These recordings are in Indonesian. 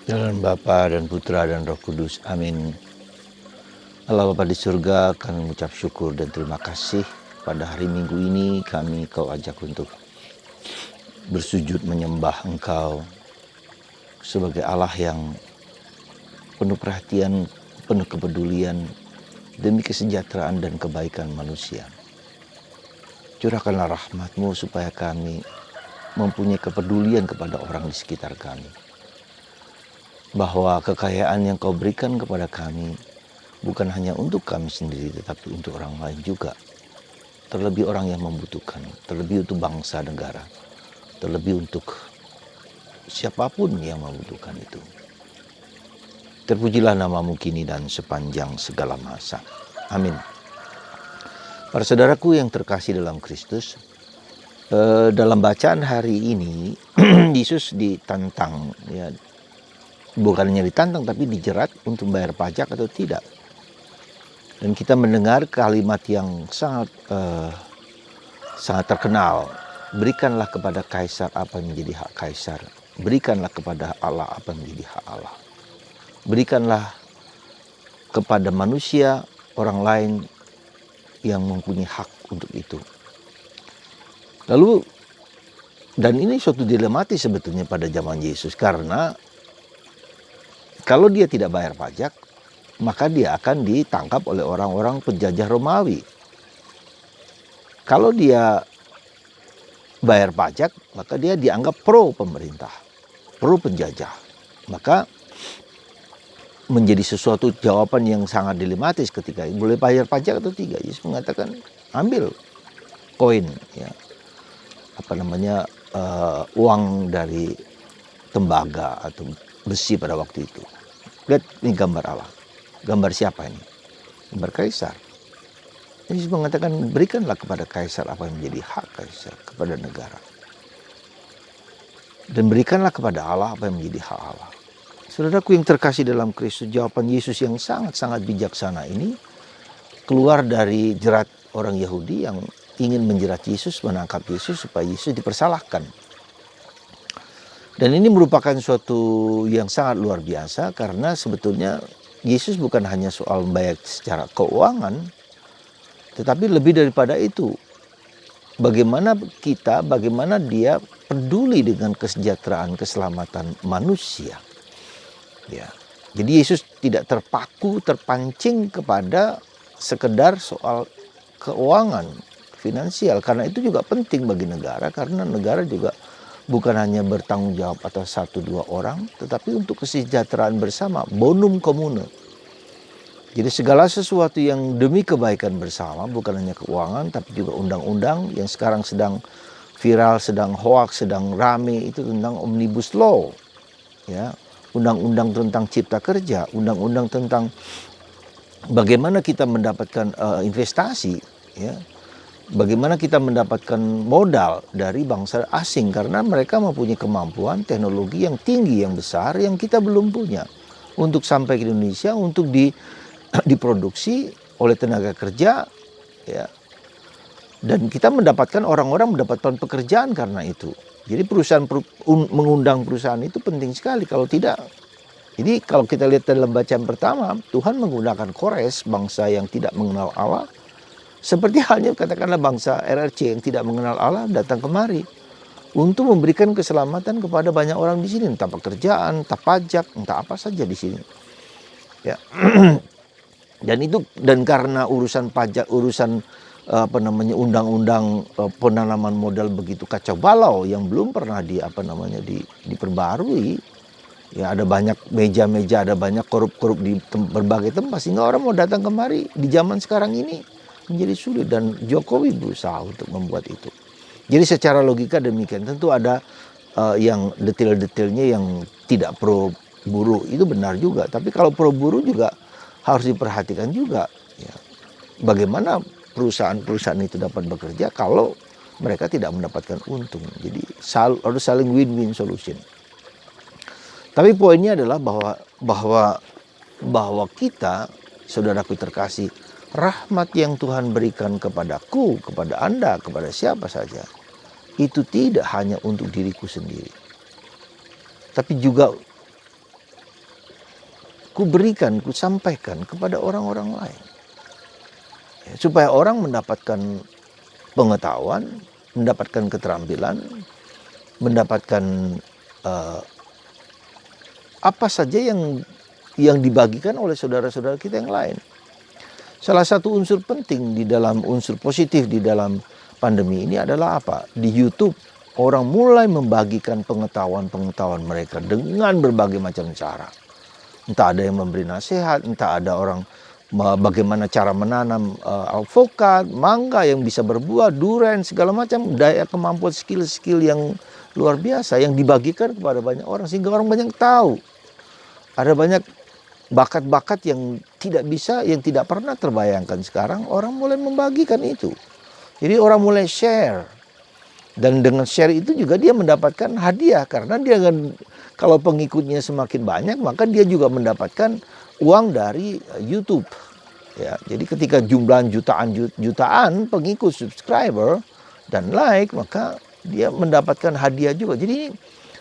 Dalam Bapa dan Putra dan Roh Kudus. Amin. Allah Bapa di surga, kami mengucap syukur dan terima kasih pada hari Minggu ini Kau ajak untuk bersujud menyembah Engkau sebagai Allah yang penuh perhatian, penuh kepedulian demi kesejahteraan dan kebaikan manusia. Curahkanlah rahmat-Mu supaya kami mempunyai kepedulian kepada orang di sekitar kami. Bahwa kekayaan yang Kau berikan kepada kami bukan hanya untuk kami sendiri, tetapi untuk orang lain juga. Terlebih orang yang membutuhkan, terlebih untuk bangsa negara, terlebih untuk siapapun yang membutuhkan itu. Terpujilah nama-Mu kini dan sepanjang segala masa. Amin. Para saudaraku yang terkasih dalam Kristus, dalam bacaan hari ini Yesus ditantang, ya, bukan hanya ditantang tapi dijerat untuk bayar pajak atau tidak. Dan kita mendengar kalimat yang sangat terkenal. Berikanlah kepada Kaisar apa yang menjadi hak Kaisar. Berikanlah kepada Allah apa yang menjadi hak Allah. Berikanlah kepada manusia, orang lain yang mempunyai hak untuk itu. Lalu, dan ini suatu dilematis sebetulnya pada zaman Yesus. Karena kalau dia tidak bayar pajak, maka dia akan ditangkap oleh orang-orang penjajah Romawi. Kalau dia bayar pajak, maka dia dianggap pro pemerintah, pro penjajah. Maka menjadi sesuatu jawaban yang sangat dilematis ketika boleh bayar pajak atau tidak. Yesus mengatakan ambil koin, ya, uang dari tembaga atau besi pada waktu itu. Lihat ini gambar Allah. Gambar siapa ini? Gambar Kaisar. Yesus mengatakan berikanlah kepada Kaisar apa yang menjadi hak Kaisar, kepada negara. Dan berikanlah kepada Allah apa yang menjadi hak Allah. Saudaraku yang terkasih dalam Kristus, jawaban Yesus yang sangat-sangat bijaksana ini keluar dari jerat orang Yahudi yang ingin menjerat Yesus, menangkap Yesus supaya Yesus dipersalahkan. Dan ini merupakan suatu yang sangat luar biasa karena sebetulnya Yesus bukan hanya soal membayar secara keuangan, tetapi lebih daripada itu. Bagaimana dia peduli dengan kesejahteraan, keselamatan manusia. Ya. Jadi Yesus tidak terpancing kepada sekedar soal keuangan, finansial. Karena itu juga penting bagi negara, karena negara juga bukan hanya bertanggung jawab atas 1-2 orang, tetapi untuk kesejahteraan bersama, bonum comune. Jadi segala sesuatu yang demi kebaikan bersama, bukan hanya keuangan, tapi juga undang-undang yang sekarang sedang viral, sedang hoax, sedang rame, itu tentang Omnibus Law. Ya, undang-undang tentang cipta kerja, undang-undang tentang bagaimana kita mendapatkan investasi, ya. Bagaimana kita mendapatkan modal dari bangsa asing karena mereka mempunyai kemampuan teknologi yang tinggi, yang besar, yang kita belum punya. Untuk sampai ke Indonesia, untuk diproduksi oleh tenaga kerja, ya. Dan kita orang-orang mendapatkan pekerjaan karena itu. Jadi mengundang perusahaan itu penting sekali. Kalau tidak, jadi kalau kita lihat dalam bacaan pertama, Tuhan menggunakan Kores, bangsa yang tidak mengenal Allah. Seperti halnya katakanlah bangsa RRC yang tidak mengenal Allah datang kemari untuk memberikan keselamatan kepada banyak orang di sini, entah pekerjaan, entah pajak, entah apa saja di sini. Ya. Dan karena urusan pajak, urusan undang-undang penanaman modal begitu kacau balau yang belum pernah diperbarui. Ya, ada banyak meja-meja, ada banyak korup-korup di berbagai tempat sehingga orang mau datang kemari di zaman sekarang ini menjadi sulit, dan Jokowi berusaha untuk membuat itu. Jadi secara logika demikian, tentu ada yang detail-detailnya yang tidak pro buruh, itu benar juga. Tapi kalau pro buruh juga harus diperhatikan juga, ya. Bagaimana perusahaan-perusahaan itu dapat bekerja kalau mereka tidak mendapatkan untung. Jadi harus saling win-win solution. Tapi poinnya adalah bahwa kita, saudaraku terkasih, rahmat yang Tuhan berikan kepadaku, kepada Anda, kepada siapa saja, itu tidak hanya untuk diriku sendiri, tapi juga berikan, ku sampaikan kepada orang-orang lain. Ya, supaya orang mendapatkan pengetahuan, mendapatkan keterampilan, mendapatkan eh, apa saja yang dibagikan oleh saudara-saudara kita yang lain. Salah satu unsur penting di dalam unsur positif di dalam pandemi ini adalah apa? Di YouTube orang mulai membagikan pengetahuan-pengetahuan mereka dengan berbagai macam cara. Entah ada yang memberi nasihat, entah ada orang bagaimana cara menanam alpukat, mangga yang bisa berbuah, durian, segala macam daya kemampuan skill-skill yang luar biasa yang dibagikan kepada banyak orang sehingga orang banyak tahu. Ada banyak bakat-bakat yang tidak bisa, yang tidak pernah terbayangkan sekarang orang mulai membagikan itu. Jadi orang mulai share. Dan dengan share itu juga dia mendapatkan hadiah karena dia kan kalau pengikutnya semakin banyak maka dia juga mendapatkan uang dari YouTube. Ya, jadi ketika jumlah jutaan pengikut subscriber dan like maka dia mendapatkan hadiah juga. Jadi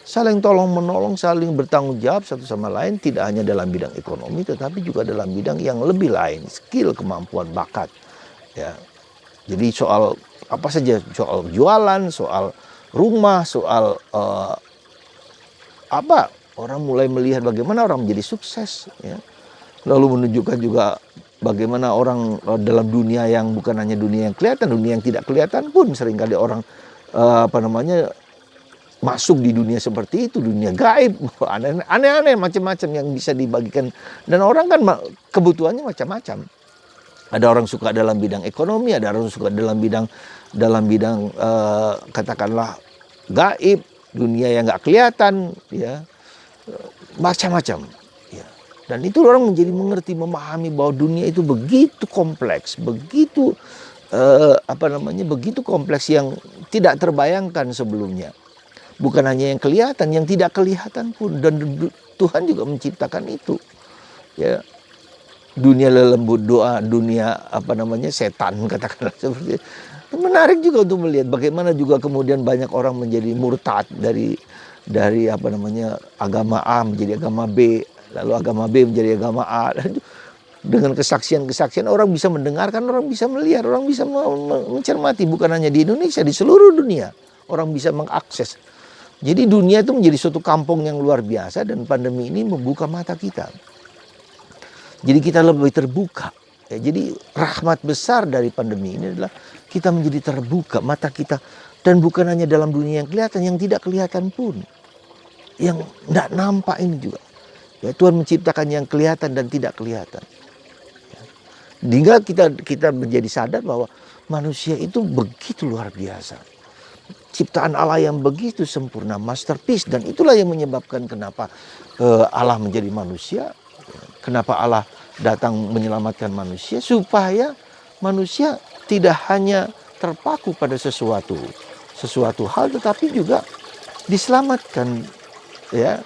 saling tolong menolong, saling bertanggung jawab satu sama lain tidak hanya dalam bidang ekonomi tetapi juga dalam bidang yang lebih lain, skill, kemampuan, bakat. Ya. Jadi soal apa saja, soal jualan, soal rumah, soal apa orang mulai melihat bagaimana orang menjadi sukses, ya. Lalu menunjukkan juga bagaimana orang dalam dunia yang bukan hanya dunia yang kelihatan, dunia yang tidak kelihatan pun seringkali orang masuk di dunia seperti itu, dunia gaib, aneh-aneh macam-macam yang bisa dibagikan. Dan orang kan kebutuhannya macam-macam. Ada orang suka dalam bidang ekonomi, ada orang suka dalam bidang katakanlah gaib, dunia yang nggak kelihatan, ya macam-macam. Ya. Dan itu orang menjadi mengerti, memahami bahwa dunia itu begitu kompleks, begitu begitu kompleks yang tidak terbayangkan sebelumnya. Bukan hanya yang kelihatan, yang tidak kelihatan pun. Dan Tuhan juga menciptakan itu. Ya, dunia lelembut doa, dunia setan katakanlah seperti itu. Menarik juga untuk melihat bagaimana juga kemudian banyak orang menjadi murtad dari agama A menjadi agama B, lalu agama B menjadi agama A. Dengan kesaksian-kesaksian orang bisa mendengarkan, orang bisa melihat, orang bisa mencermati bukan hanya di Indonesia, di seluruh dunia orang bisa mengakses. Jadi dunia itu menjadi suatu kampung yang luar biasa dan pandemi ini membuka mata kita. Jadi kita lebih terbuka. Ya, jadi rahmat besar dari pandemi ini adalah kita menjadi terbuka mata kita. Dan bukan hanya dalam dunia yang kelihatan, yang tidak kelihatan pun. Yang tidak nampak ini juga. Ya, Tuhan menciptakan yang kelihatan dan tidak kelihatan. Ya. Hingga kita menjadi sadar bahwa manusia itu begitu luar biasa. Ciptaan Allah yang begitu sempurna, masterpiece. Dan itulah yang menyebabkan kenapa Allah menjadi manusia. Kenapa Allah datang menyelamatkan manusia. Supaya manusia tidak hanya terpaku pada sesuatu hal. Tetapi juga diselamatkan. Ya,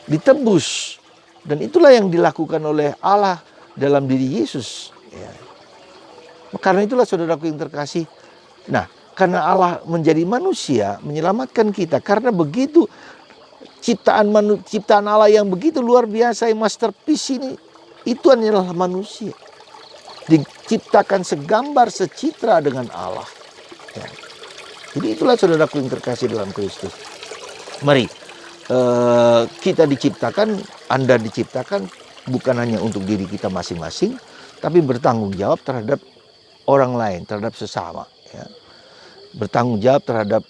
ditebus. Dan itulah yang dilakukan oleh Allah dalam diri Yesus. Ya. Karena itulah saudaraku yang terkasih. Nah, karena Allah menjadi manusia, menyelamatkan kita. Karena begitu ciptaan Allah yang begitu luar biasa, yang masterpiece ini, itu adalah manusia. Diciptakan segambar, secitra dengan Allah. Ya. Jadi itulah saudaraku yang terkasih dalam Kristus. Mari, kita diciptakan, Anda diciptakan bukan hanya untuk diri kita masing-masing, tapi bertanggung jawab terhadap orang lain, terhadap sesama. Ya. Bertanggung jawab terhadap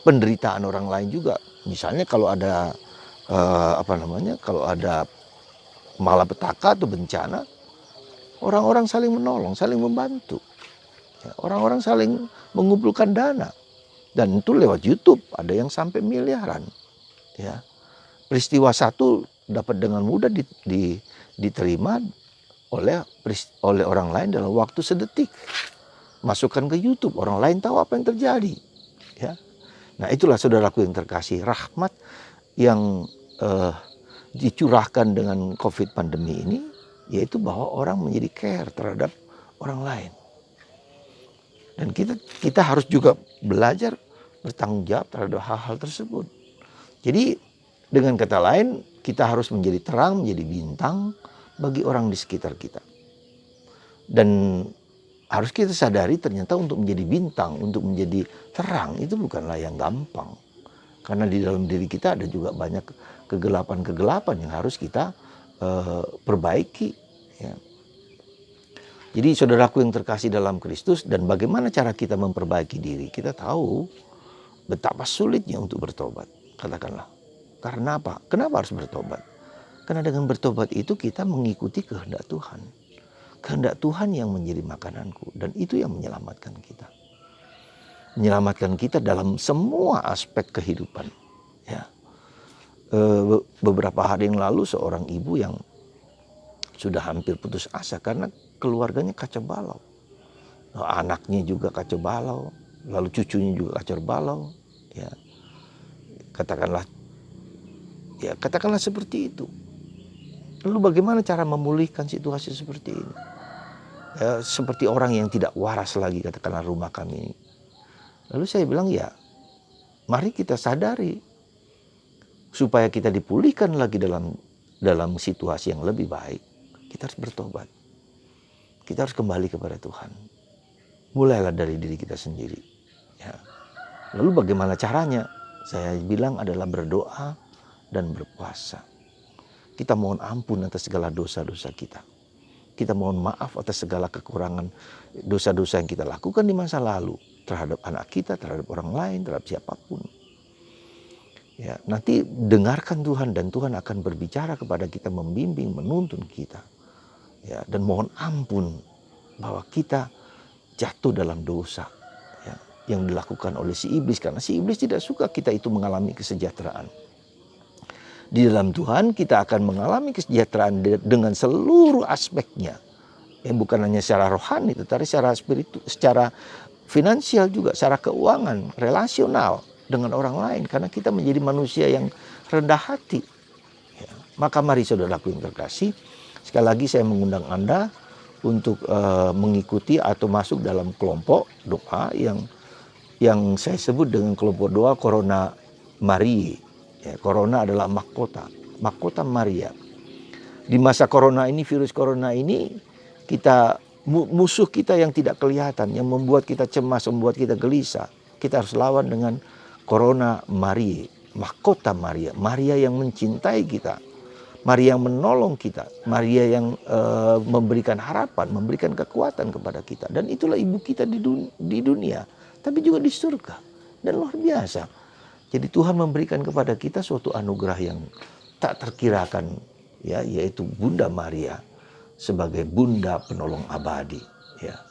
penderitaan orang lain juga. Misalnya kalau ada kalau ada malapetaka atau bencana, orang-orang saling menolong, saling membantu. Ya, orang-orang saling mengumpulkan dana. Dan itu lewat YouTube, ada yang sampai miliaran. Ya. Peristiwa satu dapat dengan mudah diterima oleh orang lain dalam waktu sedetik. Masukkan ke YouTube, orang lain tahu apa yang terjadi. Ya. Nah itulah saudaraku yang terkasih, rahmat yang dicurahkan dengan COVID pandemi ini, yaitu bahwa orang menjadi care terhadap orang lain. Dan kita harus juga belajar bertanggung jawab terhadap hal-hal tersebut. Jadi dengan kata lain, Kita harus menjadi terang, menjadi bintang bagi orang di sekitar kita. Dan harus kita sadari ternyata untuk menjadi bintang, untuk menjadi terang itu bukanlah yang gampang. Karena di dalam diri kita ada juga banyak kegelapan-kegelapan yang harus kita perbaiki. Ya. Jadi saudaraku yang terkasih dalam Kristus, dan bagaimana cara kita memperbaiki diri? Kita tahu betapa sulitnya untuk bertobat, katakanlah. Karena apa? Kenapa harus bertobat? Karena dengan bertobat itu kita mengikuti kehendak Tuhan. Kehendak Tuhan yang menjadi makananku, dan itu yang menyelamatkan kita. Menyelamatkan kita dalam semua aspek kehidupan. Ya. Beberapa hari yang lalu seorang ibu yang sudah hampir putus asa karena keluarganya kacau balau. Anaknya juga kacau balau, lalu cucunya juga kacau balau. Ya. Katakanlah seperti itu. Lalu bagaimana cara memulihkan situasi seperti ini? Ya, seperti orang yang tidak waras lagi, katakanlah rumah kami. Lalu saya bilang, ya mari kita sadari supaya kita dipulihkan lagi dalam situasi yang lebih baik. Kita harus bertobat. Kita harus kembali kepada Tuhan. Mulailah dari diri kita sendiri. Ya. Lalu bagaimana caranya? Saya bilang adalah berdoa dan berpuasa. Kita mohon ampun atas segala dosa-dosa kita. Kita mohon maaf atas segala kekurangan dosa-dosa yang kita lakukan di masa lalu. Terhadap anak kita, terhadap orang lain, terhadap siapapun. Ya, nanti dengarkan Tuhan, dan Tuhan akan berbicara kepada kita, membimbing, menuntun kita. Ya, dan mohon ampun bahwa kita jatuh dalam dosa, ya, yang dilakukan oleh si iblis. Karena si iblis tidak suka kita itu mengalami kesejahteraan. Di dalam Tuhan kita akan mengalami kesejahteraan dengan seluruh aspeknya. Bukan hanya secara rohani, tetapi secara spiritual, secara finansial juga, secara keuangan, relasional dengan orang lain. Karena kita menjadi manusia yang rendah hati. Ya. Maka mari saudaraku yang terkasih, sekali lagi saya mengundang Anda untuk mengikuti atau masuk dalam kelompok doa yang saya sebut dengan kelompok doa Corona Marie. Ya, corona adalah mahkota Maria. Di masa corona ini, virus corona ini, musuh kita yang tidak kelihatan, yang membuat kita cemas, membuat kita gelisah, kita harus lawan dengan Corona Maria, mahkota Maria. Maria yang mencintai kita, Maria yang menolong kita, Maria yang memberikan harapan, memberikan kekuatan kepada kita. Dan itulah ibu kita di dunia, tapi juga di surga. Dan luar biasa. Jadi Tuhan memberikan kepada kita suatu anugerah yang tak terkirakan, ya, yaitu Bunda Maria sebagai Bunda penolong abadi. Ya.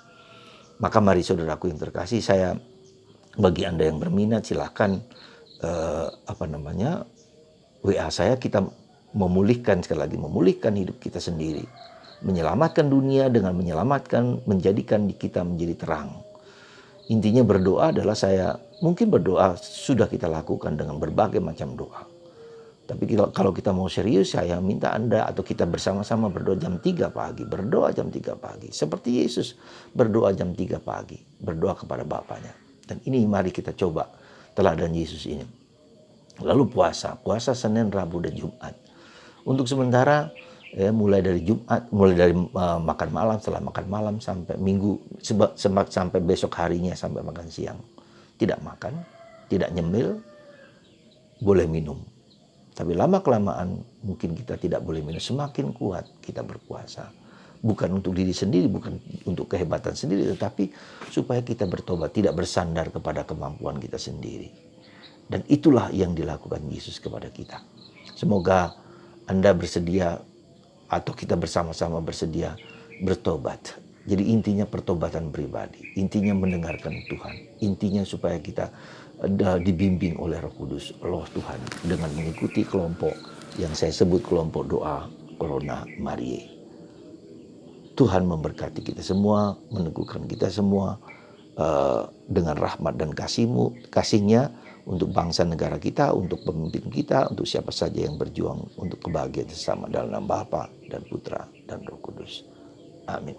Maka mari saudaraku yang terkasih, bagi Anda yang berminat silahkan WA saya, kita sekali lagi memulihkan hidup kita sendiri, menyelamatkan dunia dengan menjadikan kita menjadi terang. Intinya berdoa adalah mungkin berdoa sudah kita lakukan dengan berbagai macam doa. Tapi kalau kita mau serius, saya minta Anda atau kita bersama-sama berdoa jam 3 pagi. Berdoa jam 3 pagi. Seperti Yesus berdoa jam 3 pagi. Berdoa kepada Bapaknya. Dan ini mari kita coba teladan Yesus ini. Lalu puasa Senin, Rabu, dan Jumat. Untuk sementara, mulai dari makan malam, setelah makan malam sampai Minggu, sampai besok harinya sampai makan siang. Tidak makan, tidak nyemil, boleh minum. Tapi lama-kelamaan mungkin kita tidak boleh minum. Semakin kuat kita berpuasa. Bukan untuk diri sendiri, bukan untuk kehebatan sendiri, tetapi supaya kita bertobat, tidak bersandar kepada kemampuan kita sendiri. Dan itulah yang dilakukan Yesus kepada kita. Semoga Anda bersedia atau kita bersama-sama bersedia bertobat. Jadi intinya pertobatan pribadi, intinya mendengarkan Tuhan, intinya supaya kita dibimbing oleh Roh Kudus, Roh Tuhan, dengan mengikuti kelompok yang saya sebut kelompok doa Corona Maria. Tuhan memberkati kita semua, meneguhkan kita semua dengan rahmat dan kasih-Nya untuk bangsa negara kita, untuk pemimpin kita, untuk siapa saja yang berjuang untuk kebahagiaan bersama dalam nama Bapa dan Putra dan Roh Kudus. Amin.